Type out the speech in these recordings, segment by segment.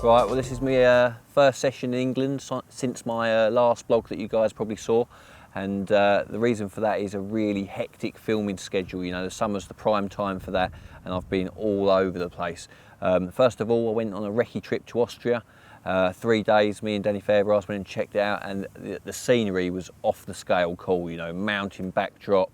Right, well this is my first session in England since my last blog that you guys probably saw, and the reason for that is a really hectic filming schedule. You know, the summer's the prime time for that, and I've been all over the place. First of all, I went on a recce trip to Austria. 3 days, me and Danny Fairbrass went and checked it out, and the scenery was off the scale cool. You know, mountain backdrop,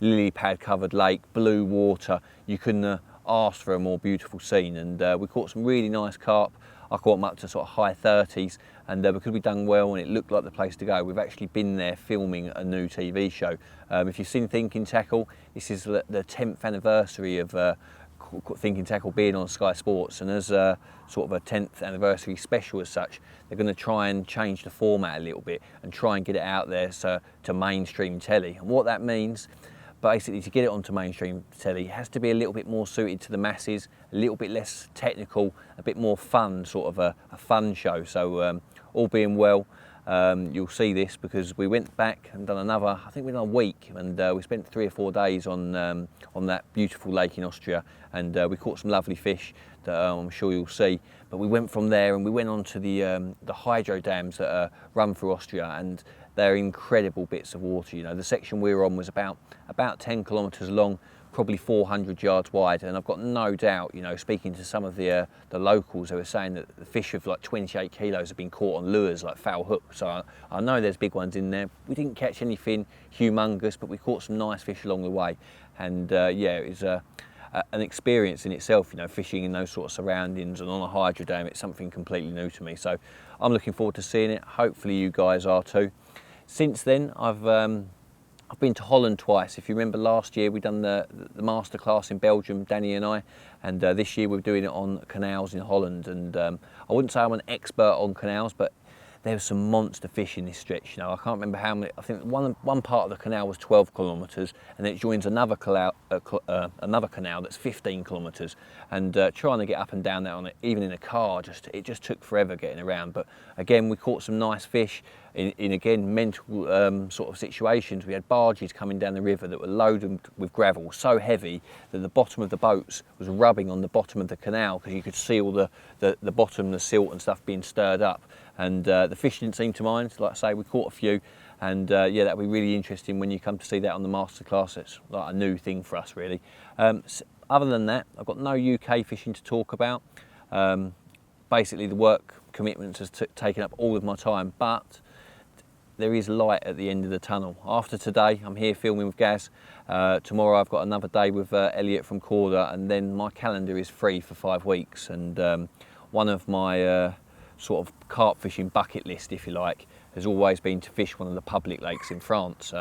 lily pad covered lake, blue water. You couldn't ask for a more beautiful scene, and we caught some really nice carp. I caught them up to sort of high 30s, and because we'd done well and it looked like the place to go, we've actually been there filming a new TV show. If you've seen Thinking Tackle, this is the 10th anniversary of Thinking Tackle being on Sky Sports, and as sort of a 10th anniversary special as such, they're going to try and change the format a little bit and try and get it out there to mainstream telly. And what that means, basically, to get it onto mainstream telly, it has to be a little bit more suited to the masses, a little bit less technical, a bit more fun, sort of a fun show. So all being well, you'll see this, because we went back and done another, I think we done a week, and we spent 3 or 4 days on that beautiful lake in Austria, and we caught some lovely fish that I'm sure you'll see. But we went from there and we went on to the hydro dams that run through Austria, and they're incredible bits of water. You know, the section we were on was about 10 kilometres long, probably 400 yards wide, and I've got no doubt, you know, speaking to some of the locals, they were saying that the fish of like 28 kilos have been caught on lures like foul hook. So I know there's big ones in there. We didn't catch anything humongous, but we caught some nice fish along the way, and yeah, it was an experience in itself, you know, fishing in those sort of surroundings and on a hydro dam. It's something completely new to me, so I'm looking forward to seeing it. Hopefully you guys are too. Since then, I've been to Holland twice. If you remember, last year we done the masterclass in Belgium, Danny and I, and this year we're doing it on canals in Holland. And I wouldn't say I'm an expert on canals, but there was some monster fish in this stretch. You know, I can't remember how many. I think one part of the canal was 12 kilometres, and it joins another canal that's 15 kilometres. And trying to get up and down that on it, even in a car, it just took forever getting around. But again, we caught some nice fish in again mental sort of situations. We had barges coming down the river that were loaded with gravel, so heavy that the bottom of the boats was rubbing on the bottom of the canal, because you could see all the bottom, the silt and stuff being stirred up. And the fish didn't seem to mind. Like I say, we caught a few, and yeah, that'll be really interesting when you come to see that on the masterclass. It's like a new thing for us, really. Other than that, I've got no UK fishing to talk about. Basically, the work commitments has taken up all of my time, but there is light at the end of the tunnel. After today, I'm here filming with Gaz. Tomorrow I've got another day with Elliot from Corda, and then my calendar is free for 5 weeks. And one of my sort of carp fishing bucket list, if you like, has always been to fish one of the public lakes in France.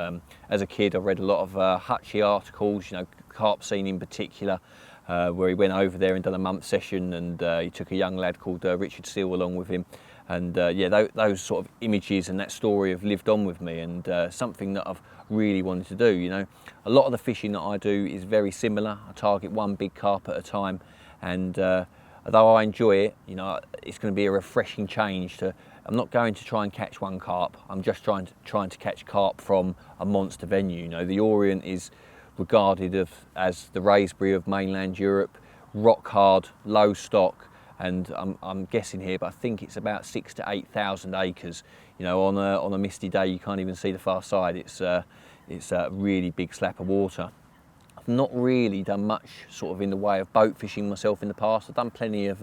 As a kid, I read a lot of Hutchie articles, you know, carp scene in particular, where he went over there and done a month session, and he took a young lad called Richard Seal along with him. And yeah, those sort of images and that story have lived on with me, and something that I've really wanted to do. You know, a lot of the fishing that I do is very similar. I target one big carp at a time, and although I enjoy it, you know, it's going to be a refreshing change to. I'm not going to try and catch one carp. I'm just trying to catch carp from a monster venue. You know, the Orient is regarded as the Raspberry of mainland Europe, rock hard, low stock, and I'm guessing here, but I think it's about 6,000 to 8,000 acres. You know, on a misty day, you can't even see the far side. It's a really big slap of water. I've not really done much sort of in the way of boat fishing myself in the past. I've done plenty of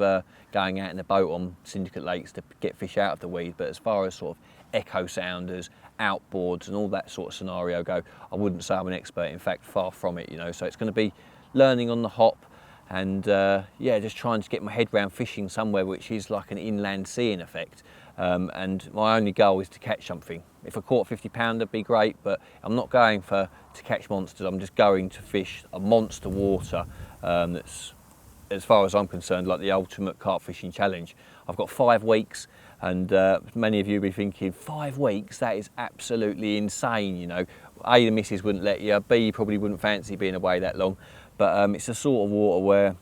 going out in a boat on syndicate lakes to get fish out of the weed, but as far as sort of echo sounders, outboards and all that sort of scenario go, I wouldn't say I'm an expert. In fact, far from it, you know. So it's going to be learning on the hop, and yeah, just trying to get my head around fishing somewhere which is like an inland sea in effect. And my only goal is to catch something. If I caught a 50-pounder, it'd be great, but I'm not going to catch monsters. I'm just going to fish a monster water that's, as far as I'm concerned, like the ultimate carp fishing challenge. I've got 5 weeks, and many of you will be thinking, 5 weeks? That is absolutely insane, you know. A, the missus wouldn't let you. B, you probably wouldn't fancy being away that long. But it's a sort of water where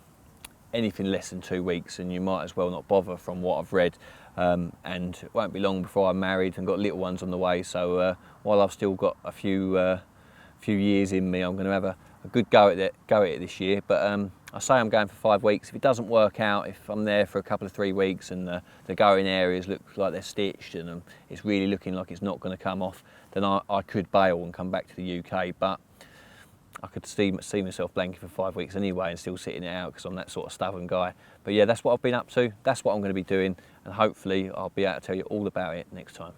anything less than 2 weeks and you might as well not bother, from what I've read. And it won't be long before I'm married and got little ones on the way. So while I've still got a few years in me, I'm going to have a good go at it this year. But I say I'm going for 5 weeks. If it doesn't work out, if I'm there for a couple of 3 weeks and the going areas look like they're stitched and it's really looking like it's not going to come off, then I could bail and come back to the UK. But I could see myself blanking for 5 weeks anyway and still sitting it out because I'm that sort of stubborn guy. But yeah, that's what I've been up to. That's what I'm going to be doing, and hopefully I'll be able to tell you all about it next time.